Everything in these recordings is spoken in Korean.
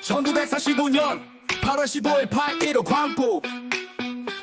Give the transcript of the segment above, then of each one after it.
1945년 8월 15일 8.15 광복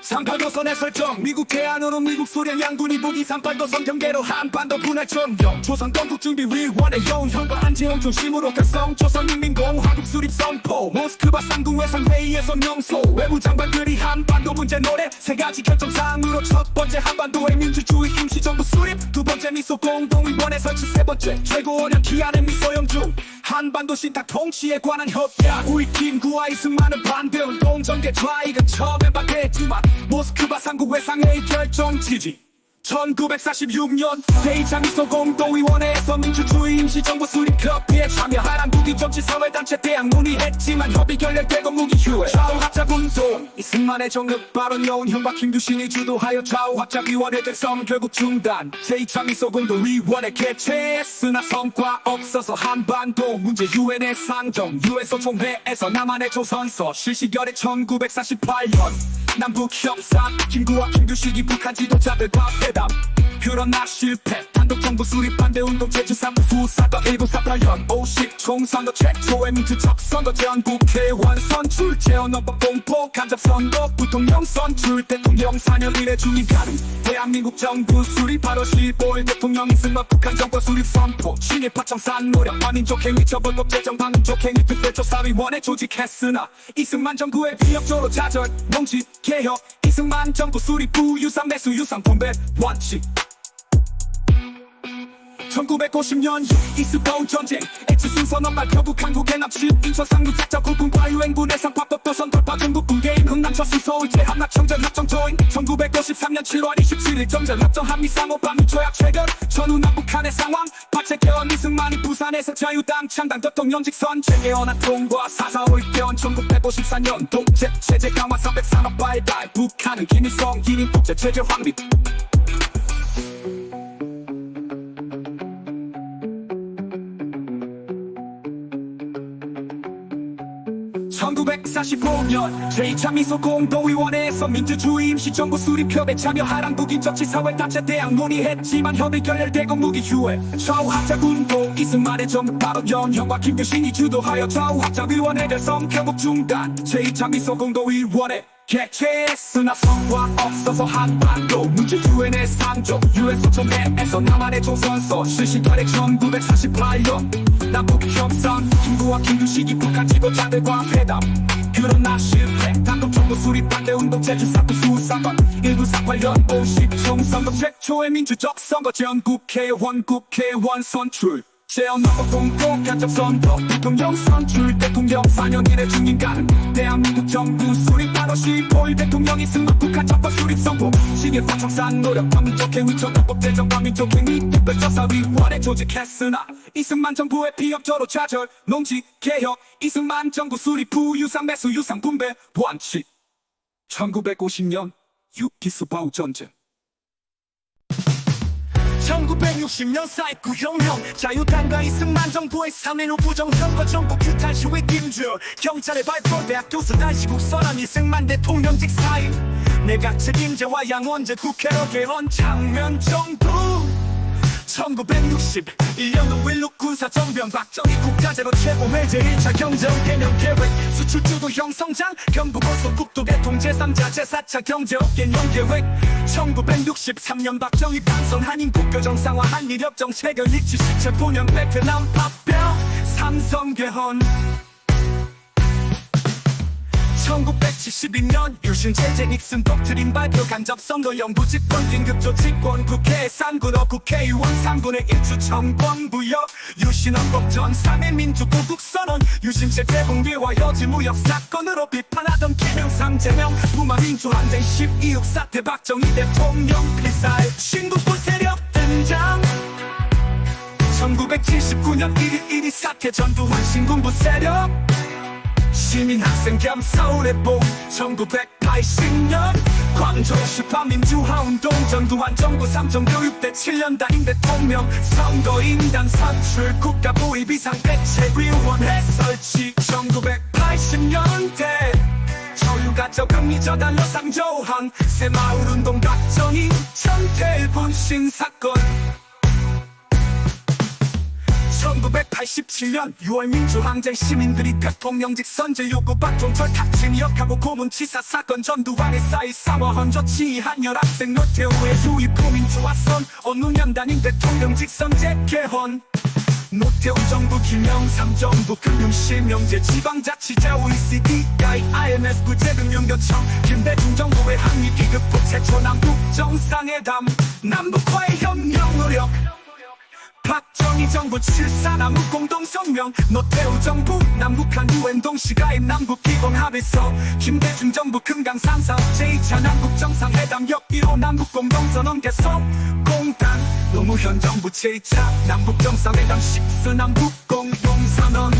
38도선의 설정. 미국 대안으로 미국 소련 양군이 북이 38도선 경계로 한반도 분할 점령. 조선 건국준비위원회 여운형과 안재홍 중심으로 결성. 조선인민공화국 수립 선포. 모스크바 상공회상회의에서 명소. 외무장관들이 한반도 문제 노래. 세 가지 결정사항으로 첫 번째 한반도의 민주주의 임시정부 수립. 두 번째 미소 공동위원회 설치. 세 번째 최고원령 기한의 미소 영중. 한반도 신탁 통치에 관한 협약. 우리 김구와 이승만은 반대운동 전개 좌익은 처음엔 반대했지만 모스크바 상국회상회의 결정 지지. 1946년 제2차 미소 공동위원회에서 민주주의 임시정부 수립 협의에 참여하란 국위 정치사회단체 대항 문의했지만 협의 결렬되고 무기 휴회. 좌우합작운동 이승만의 정력 발언 여운형과 김규신이 주도하여 좌우합작위원회 결성 결국 중단. 제2차 미소 공동위원회 개최했으나 성과 없어서 한반도 문제 유엔의 상정. 유엔 소총회에서 남한의 조선서 실시 결의 1948년 남북 협상. 김구와 김규식이 북한 지도자들과 회담. 그러나 실패. 단독정부 수립 반대운동 제주3부 후사건 1948년 50 총선거 최초의 민주적 선거 전국회의원 선출. 재헌헌법 공포 간접선거 부통령 선출. 대통령 4년 이내 중임 가능. 대한민국 정부 수립 8월 15일 대통령 이승만 북한 정권 수립 선포. 신입 하청산 노력 반민족행위 처벌법 제정 반민족행위 특별조사위원회 조직했으나 이승만 정부의 비협조로 좌절 농지 개혁. 이승만 정부 수립 부유상 매수 유상 분배 원칙. 1950년 이스파운 전쟁 X순선언말 결국 한국의 납치. 인천 상륙작전 국군과 유엔군 해상 파법도선 돌파. 중국 군계인 흥남철수 서울제 함락청전 협정조인. 1953년 7월 27일 정전 협정 한미상호 반미조약 체결. 전후 남북한의 상황 파채개헌. 이승만이 부산에서 자유당 창당 대통령직 선제 개헌안 통과. 4.4.5 개헌. 1954년 독재 체제 강화 300산업 발달. 북한은 김일성 기린 독재 체제 확립. 1945년 제2차 미소 공동위원회에서 민주주의 임시정부 수립 협의에 참여하란 북인 정치사회단체 대항 논의했지만 협의 결렬되고 무기 휴회. 좌우합작운동 이승만의 정국 발언 여운형과 김규신이 주도하여 좌우합작위원회 결성 결국 중단. 제2차 미소 공동위원회 개최했으나 성과 없어서 한반도 문제 유엔의 상정. 유엔 소총회에서 남한의 조선서 실시 결의 1948년 남북 협상. 김구와 김규식이 북한 지도자들과 회담. 그러나 실패. 단독정부 수립 반대운동 제주3부 수사건 1948년 50 총선거 최초의 민주적 선거. 전국회의원 국회의원 선출. 재헌헌법 공포 간접선거 대통령 선출. 대통령 4년 이내 중임 가능. 대한민국 정부 수립 8월 15일 대통령 이승만 북한 정권 수립 선포. 신입 하청산 노력 반민족행위 처벌법 제정 반민족행위 특별조사위원회 조직했으나 이승만 정부의 비협조로 좌절 농지 개혁. 이승만 정부 수립 부유상 매수 유상 분배 원칙. 1950년 6기스바우 전쟁. 1960년 4.19 혁명. 자유당과 이승만 정부의 3.15 부정선거 정부 규탄 시위 김주. 경찰의 발표 대학 교수 단시국 선언. 이승만 대통령직 사임. 내각 책임제와 양원제 국회로 개헌 장면 정부. 1961년 5.16 군사정변. 박정희 국가제로 최고회 제1차 경제원 개념계획. 수출주도 형성장 경부고속 국도 개통 제3자 제4차 경제업 개념계획. 1963년 박정희 당선 한인국교 정상화 한일협정 체결. 일치 시체 본연 베트남 파병 삼성 개헌. 1972년 유신 제재 닉슨 독트린 발표. 간접선거 영구 집권 긴급조 집권. 국회 상군어 국회의원 상군의 일주 정권 부여. 유신헌법 전 3일 민주구국 선언. 유신체 대붕괴와 여지무역 사건으로 비판하던 김영삼 제명. 부마민주항쟁 12.6 사태 박정희 대통령 필살. 신국부 세력 등장. 1979년 1.1.2 사태 전두환 신군부 세력. 시민학생 겸 서울의 봄. 1980년 광주시 반민주화운동. 전두환 정부 3정 교육대 7년 담임 대통령. 선거인단 선출 국가보위 비상대책위원회 설치. 1980년대 저유가저금리 저달러 상조항. 새마을운동 박정희 천태일 분신 사건. 1980 1987년 6월 민주항쟁 시민들이 대통령직 선제 요구 박종철 탁진역하고 고문치사 사건 전두환의 쌓이 싸워 헌조 치이한 여학생 노태우의 유입부 민주화선 어느 년단인 대통령직 선제 개헌 노태우 정부 김영삼 정부 금융실명제 지방자치제 OECD IMF 구제금융요청 김대중 정부의 한미기급 최초 남북 정상회담 남북과의 협력 노력 박정희 정부 7.4 남북 공동성명 노태우 정부 남북한 UN 동시가입 남북기본합의서 김대중 정부 금강산사업 제2차 남북 정상회담 역1호 남북 공동선언 개성 공단 노무현 정부 제2차 남북 정상회담 10수 남북 공동선언